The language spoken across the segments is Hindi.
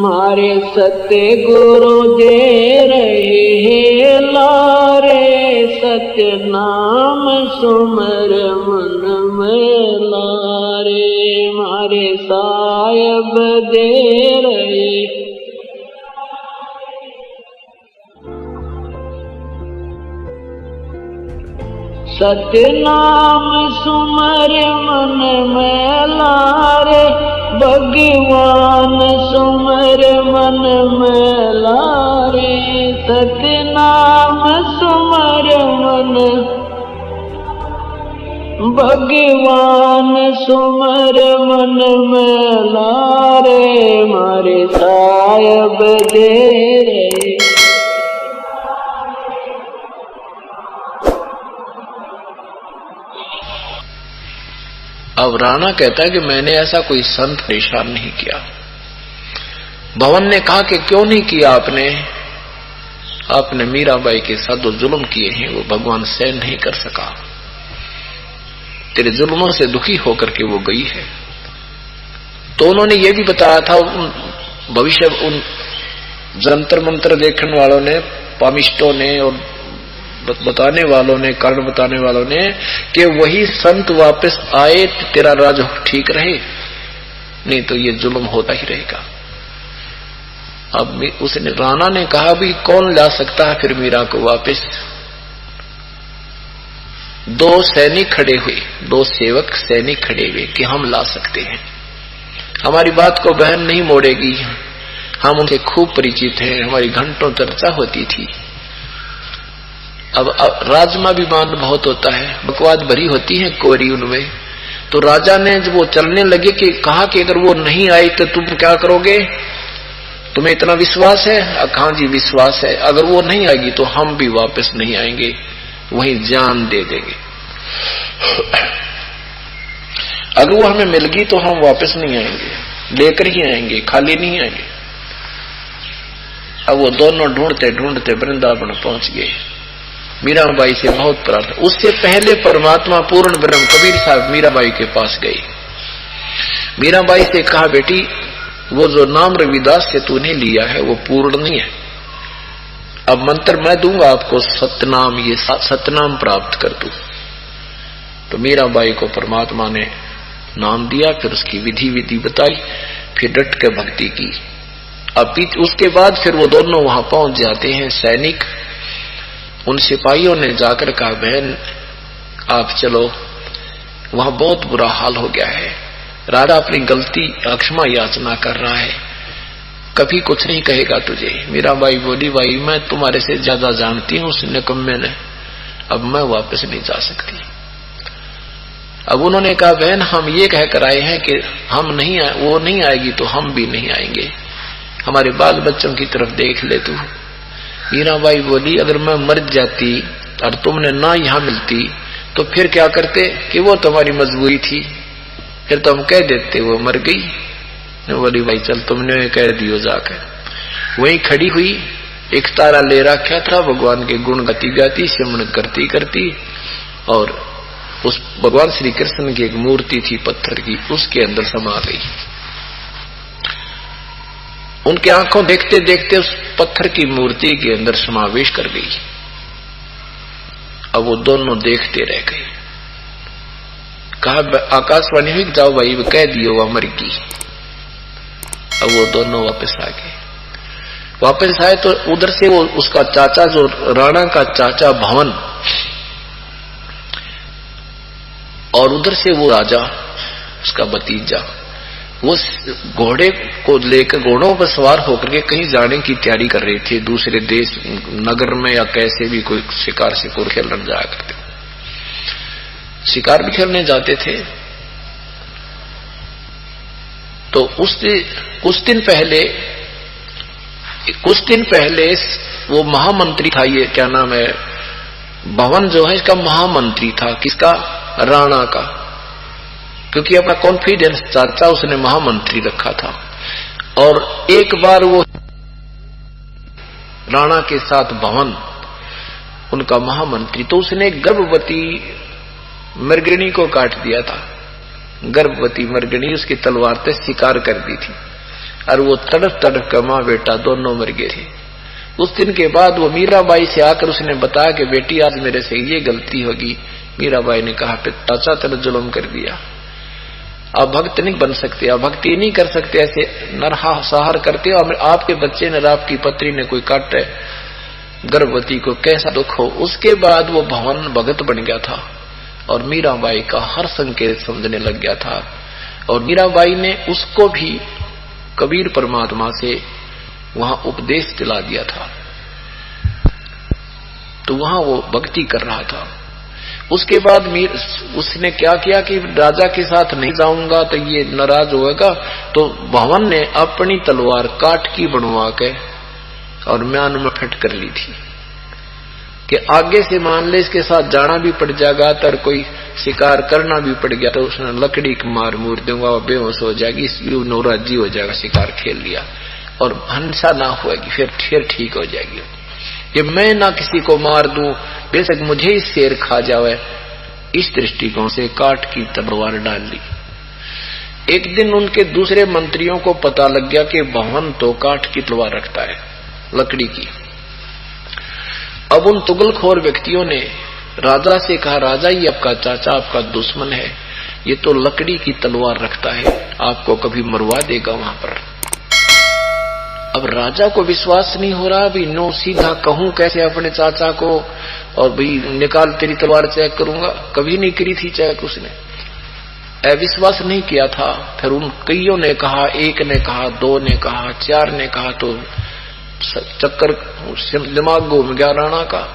मारे सत्य गुरु दे रहे लारे, सत्य नाम सुमर मन में लारे, मारे साहिब दे रहे। सत्य नाम सुमर मन में लारे, भगवान सुमर मन में लारे, सत्य नाम सुमर मन, भगवान सुमर मन में लारे, मारे साहिब दे रहे। अब राणा कहता है कि मैंने ऐसा कोई संत परेशान नहीं किया। भवन ने कहा कि क्यों नहीं किया आपने? आपने मीराबाई के साथ जो जुल्म किए हैं वो भगवान सहन नहीं कर सका, तेरे जुल्मों से दुखी होकर के वो गई है। तो उन्होंने ये भी बताया था, भविष्य उन जंतर मंत्र देखने वालों ने, पामिष्टों ने और बताने वालों ने, कारण बताने वालों ने, कि वही संत वापस आए तेरा राज ठीक रहे, नहीं तो ये जुल्म होता ही रहेगा। अब उसने, राणा ने कहा भी कौन ला सकता है फिर मीरा को वापस? दो सैनिक खड़े हुए, दो सेवक सैनिक खड़े हुए कि हम ला सकते हैं, हमारी बात को बहन नहीं मोड़ेगी, हम उनसे खूब परिचित हैं, हमारी घंटों चर्चा होती थी। अब राजमा विमान बहुत होता है, बकवाद भरी होती है कोरी उनमें। तो राजा ने जब वो चलने लगे कि कहा कि अगर वो नहीं आई तो तुम क्या करोगे? तुम्हें इतना विश्वास है? हाँ जी विश्वास है, अगर वो नहीं आएगी तो हम भी वापस नहीं आएंगे, वहीं जान दे देंगे। अगर वो हमें मिल गई तो हम वापस नहीं आएंगे, लेकर ही आएंगे, खाली नहीं आएंगे। अब वो दोनों ढूंढते ढूंढते वृंदावन पहुंच गए। मीराबाई से बहुत प्रार्थना, उससे पहले परमात्मा पूर्ण ब्रह्म कबीर साहब मीराबाई के पास गए। मीराबाई से कहा, बेटी वो जो नाम रविदास से तूने लिया है वो पूर्ण नहीं है, अब मंत्र मैं दूंगा आपको, सतनाम, ये सतनाम प्राप्त कर तू। तो मीराबाई को परमात्मा ने नाम दिया, फिर उसकी विधि बताई, फिर डट के भक्ति की। अब उसके बाद फिर वो दोनों वहां पहुंच जाते हैं सैनिक। उन सिपाहियों ने जाकर कहा, बहन आप चलो, वहां बहुत बुरा हाल हो गया है, राजा अपनी गलती क्षमा याचना कर रहा है, कभी कुछ नहीं कहेगा तुझे। मीराबाई बोली, भाई मैं तुम्हारे से ज्यादा जानती हूं उस निकम्मे ने, अब मैं वापस नहीं जा सकती। अब उन्होंने कहा, बहन हम ये कहकर आए हैं कि हम नहीं वो नहीं आएगी तो हम भी नहीं आएंगे, हमारे बाल बच्चों की तरफ देख ले तू। मीराबाई बोली, अगर मैं मर जाती और तुमने ना यहां मिलती तो फिर क्या करते? कि वो तुम्हारी मजबूरी थी, फिर तो हम कह देते वो मर गई। बोली, भाई चल तुमने कह दियो जाकर। वहीं खड़ी हुई, एक तारा ले रखा था, भगवान के गुण गाती गाती सिमरन करती करती, और उस भगवान श्री कृष्ण की एक मूर्ति थी पत्थर की, उसके अंदर समा गई। उनकी आंखों देखते देखते उस पत्थर की मूर्ति के अंदर समावेश कर गई। अब वो दोनों देखते रह गए। कहा, आकाशवाणी हुई, जाओ भाई कह दियो वह मर गई। अब वो दोनों वापस आ गए। वापस आए तो उधर से वो उसका चाचा, जो राणा का चाचा भवन, और उधर से वो राजा उसका भतीजा, वो घोड़े को लेकर, घोड़ों पर सवार होकर के कहीं जाने की तैयारी कर रहे थे, दूसरे देश नगर में, या कैसे भी कोई शिकार खेलने जाया करते, शिकार भी खेलने जाते थे। तो कुछ दिन पहले वो महामंत्री था, ये क्या नाम है, भवन जो है इसका महामंत्री था, किसका? राणा का, क्योंकि अपना कॉन्फिडेंस चाहता उसने महामंत्री रखा था। और एक बार वो राणा के साथ भवन, उनका महामंत्री, तो उसने गर्भवती मृगिणी को काट दिया था। गर्भवती मृगिणी उसकी तलवार से शिकार कर दी थी। और वो तड़प तड़प कर माँ बेटा दोनों मर गए थे। उस दिन के बाद वो मीराबाई से आकर उसने बताया कि बेटी आज मेरे से ये गलती होगी। मीराबाई ने कहा चाचा तेरे जुल्म कर दिया, आप भक्त नहीं बन सकते, आप भक्ति नहीं कर सकते, ऐसे नरसंहार करते हो। आपके बच्चे ने, आपकी पत्री ने कोई काटे गर्भवती को, कैसा दुख हो। उसके बाद वो भवन भगत बन गया था और मीराबाई का हर संकेत समझने लग गया था। और मीराबाई ने उसको भी कबीर परमात्मा से वहां उपदेश दिला दिया था, तो वहां वो भक्ति कर रहा था। उसके बाद उसने क्या किया कि राजा के साथ नहीं जाऊंगा तो ये नाराज होगा, तो भवन ने अपनी तलवार काट की बनवा के और म्यान में फिट कर ली थी कि आगे से मान ले इसके साथ जाना भी पड़ जाएगा तो कोई शिकार करना भी पड़ गया तो उसने लकड़ी की मार मूर दूंगा, बेहोश हो जाएगी, नौराजी हो जाएगा, शिकार खेल लिया और हिंसा ना होगी, फिर ठीक हो जाएगी। कि मैं ना किसी को मार दूं, बेशक मुझे ही शेर खा जावे, इस दृष्टिकोण से काट की तलवार डाल ली। एक दिन उनके दूसरे मंत्रियों को पता लग गया कि भवन तो काट की तलवार रखता है, लकड़ी की। अब उन तुगलखोर व्यक्तियों ने राजा से कहा, राजा ये आपका चाचा आपका दुश्मन है, ये तो लकड़ी की तलवार रखता है, आपको कभी मरवा देगा वहां पर। अब राजा को विश्वास नहीं हो रहा, भी नो सीधा कहूं कैसे अपने चाचा को, और भाई निकाल तेरी तलवार चेक करूंगा, कभी नहीं करी थी चेक उसने, अविश्वास नहीं किया था। फिर उन कईयों ने कहा, एक ने कहा, दो ने कहा, चार ने कहा, तो चक्कर दिमाग घूम गया राणा का।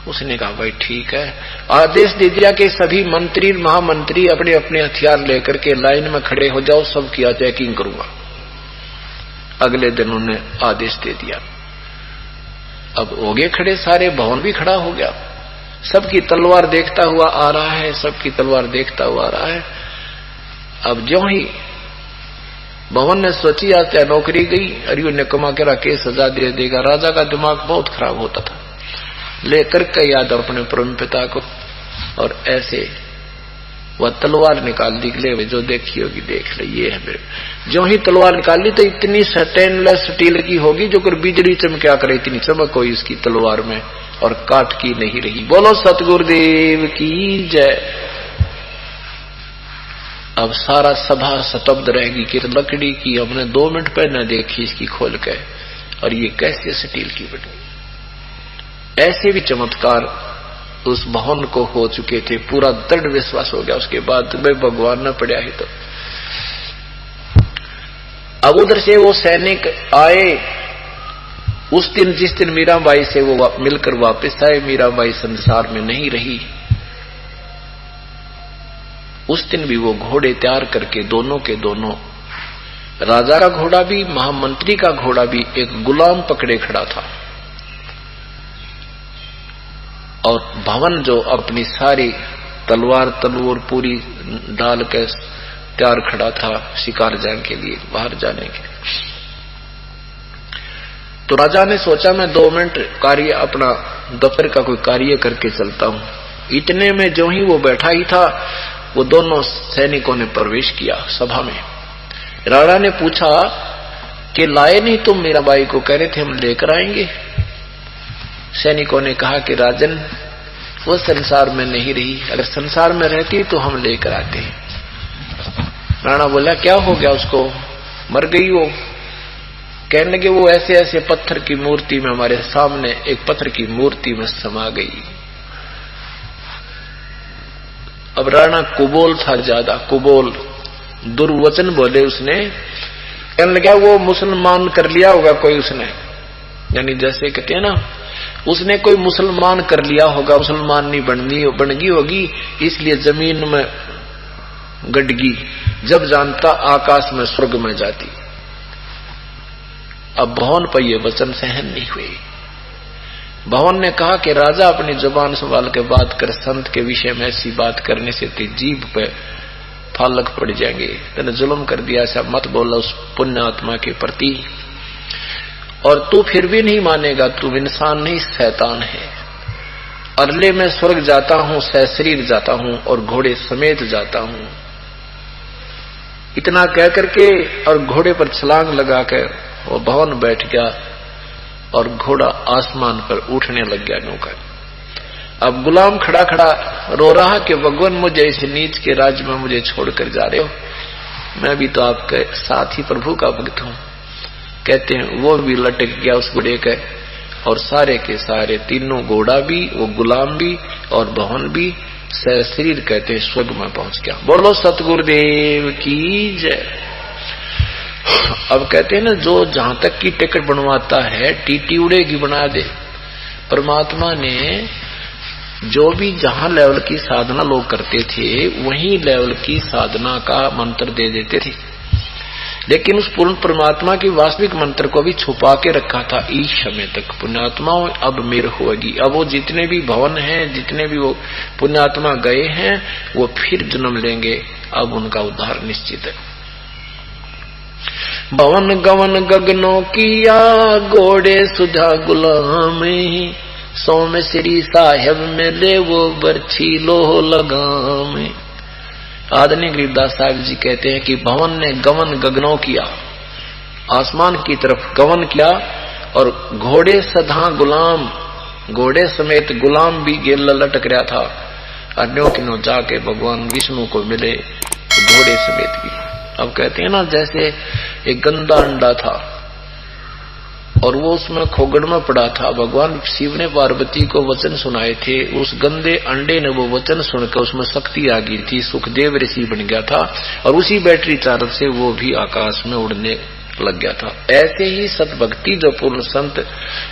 उसने कहा भाई ठीक है, आदेश दे दिया कि सभी मंत्री महामंत्री अपने अपने हथियार लेकर के लाइन में खड़े हो जाओ, सब किया चेकिंग करूंगा। अगले दिन उन्होंने आदेश दे दिया। अब हो गए खड़े सारे, भवन भी खड़ा हो गया, सबकी तलवार देखता हुआ आ रहा है, सबकी तलवार देखता हुआ आ रहा है। अब ज्यों ही भवन ने सोची आज त्या नौकरी गई, अरियो ने कमा के रखे सजा दे देगा। राजा का दिमाग बहुत खराब होता था, लेकर के याद अपने परम पिता को, और ऐसे वह तलवार निकाल दी, ले जो देखी होगी देख ले, ये है मेरे। जो ही तलवार निकाली तो इतनी स्टेनलेस स्टील की होगी जो कर बिजली चमका करे, इतनी चमक हुई इसकी तलवार में, और काट की नहीं रही। बोलो सतगुरुदेव की जय। अब सारा सभा स्तब्ध रहेगी कि लकड़ी की हमने 2 मिनट पहले देखी इसकी खोल के, और ये कैसे स्टील की बनी। ऐसे भी चमत्कार उस भवन को हो चुके थे, पूरा दृढ़ विश्वास हो गया। उसके बाद भाई भगवान न पड़ा ही तो। अब उधर से वो सैनिक आए उस दिन, जिस दिन मीराबाई से वो मिलकर वापस आए। मीराबाई संसार में नहीं रही। उस दिन भी वो घोड़े तैयार करके दोनों के दोनों, राजा का घोड़ा भी महामंत्री का घोड़ा भी, एक गुलाम पकड़े खड़ा था, और भवन जो अपनी सारी तलवार पूरी डाल के तैयार खड़ा था शिकार जाने के लिए, बाहर जाने के लिए। तो राजा ने सोचा मैं 2 मिनट कार्य, अपना दफ्तर का कोई कार्य करके चलता हूं। इतने में जो ही वो बैठा ही था, वो दोनों सैनिकों ने प्रवेश किया सभा में। राणा ने पूछा कि लाए नहीं तुम मीराबाई को? कह रहे थे हम लेकर आएंगे। सैनिकों ने कहा कि राजन वो संसार में नहीं रही, अगर संसार में रहती तो हम लेकर आते। राणा बोला क्या हो गया उसको, मर गई वो? कहने लगे वो ऐसे ऐसे पत्थर की मूर्ति में, हमारे सामने एक पत्थर की मूर्ति में समा गई। अब राणा कुबोल था, ज्यादा कुबोल, दुर्वचन बोले उसने। कहने लगा वो मुसलमान कर लिया होगा कोई उसने, यानी जैसे कहते हैं ना, उसने कोई मुसलमान कर लिया होगा, मुसलमान नहीं बन गई होगी, इसलिए जमीन में गडगी, जब जानता आकाश में स्वर्ग में जाती। अब भवन पर यह वचन सहन नहीं हुई। भवन ने कहा कि राजा अपनी जुबान संभाल के बात कर, संत के विषय में ऐसी बात करने से तेरी जीभ पे फालक पड़ जाएंगे, तेने जुल्म कर दिया, ऐसा मत बोला उस पुण्य आत्मा के प्रति। और तू फिर भी नहीं मानेगा, तू इंसान नहीं शैतान है। अरले में स्वर्ग जाता हूं, सहशरीर जाता हूं और घोड़े समेत जाता हूं। इतना कह करके और घोड़े पर छलांग लगा कर वो भवन बैठ गया और घोड़ा आसमान पर उठने लग गया नौका। अब गुलाम खड़ा खड़ा रो रहा कि भगवान मुझे इस नीच के राज्य में मुझे छोड़कर जा रहे हो, मैं भी तो आपके साथ ही प्रभु का भक्त हूं। कहते हैं वो भी लटक गया उस घोड़े के, और सारे के सारे तीनों, घोड़ा भी, वो गुलाम भी और भवन भी, शरीर कहते हैं स्वर्ग में पहुंच गया। बोलो सतगुरुदेव की जय। अब कहते हैं ना, जो जहां तक की टिकट बनवाता है टीटी उड़ेगी बना दे। परमात्मा ने जो भी जहां लेवल की साधना लोग करते थे वही लेवल की साधना का मंत्र दे देते थे, लेकिन उस पूर्ण परमात्मा की वास्तविक मंत्र को भी छुपा के रखा था इस समय तक। पुण्यात्माओं अब मेर होगी। अब वो जितने भी भवन हैं, जितने भी वो पुण्यात्मा गए हैं, वो फिर जन्म लेंगे, अब उनका उद्धार निश्चित है। भवन गवन गगनों किया, घोड़े सुधा गुलाम, सोम श्री साहेब में ले वो बरछी लोह लगाम। आदरणीय गरीबदास साहब जी कहते हैं कि भवन ने गमन गगनों किया, आसमान की तरफ गमन किया, और घोड़े सधा गुलाम, घोड़े समेत गुलाम भी गेल लटक रहा था। अन्यों किनो जाके भगवान विष्णु को मिले घोड़े समेत भी। अब कहते हैं ना, जैसे एक गंदा अंडा था और वो उसमें खोगड़ में पड़ा था, भगवान शिव ने पार्वती को वचन सुनाए थे, उस गंदे अंडे ने वो वचन सुनकर उसमें शक्ति आ गई थी, सुखदेव ऋषि बन गया था, और उसी बैटरी चार्ज से वो भी आकाश में उड़ने लग गया था। ऐसे ही सतभक्ति जो पूर्ण संत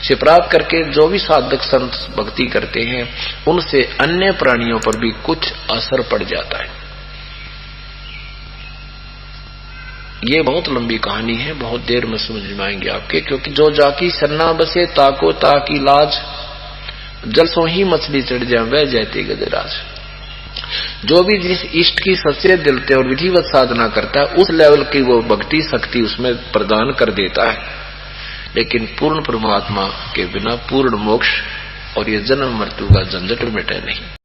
से प्राप्त करके जो भी साधक संत भक्ति करते हैं, उनसे अन्य प्राणियों पर भी कुछ असर पड़ जाता है। ये बहुत लंबी कहानी है, बहुत देर में समझ में आएंगे आपके, क्योंकि जो जाकी सन्ना बसे ताको ताकी लाज, जल सो ही मछली चढ़ जाए वह जैते गजराज। जो भी जिस इष्ट की सच्चे दिल से और विधिवत साधना करता है, उस लेवल की वो भक्ति शक्ति उसमें प्रदान कर देता है। लेकिन पूर्ण परमात्मा के बिना पूर्ण मोक्ष और ये जन्म मृत्यु का झंझट मिटे नहीं।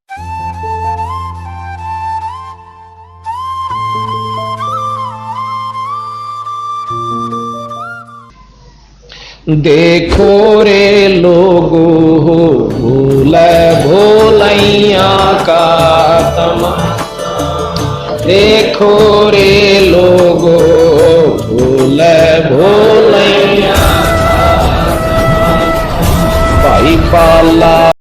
देखो रे लोगो भूल भोलैया का तमाशा, देखो रे लोगो भूल भोलैया भाई पाला।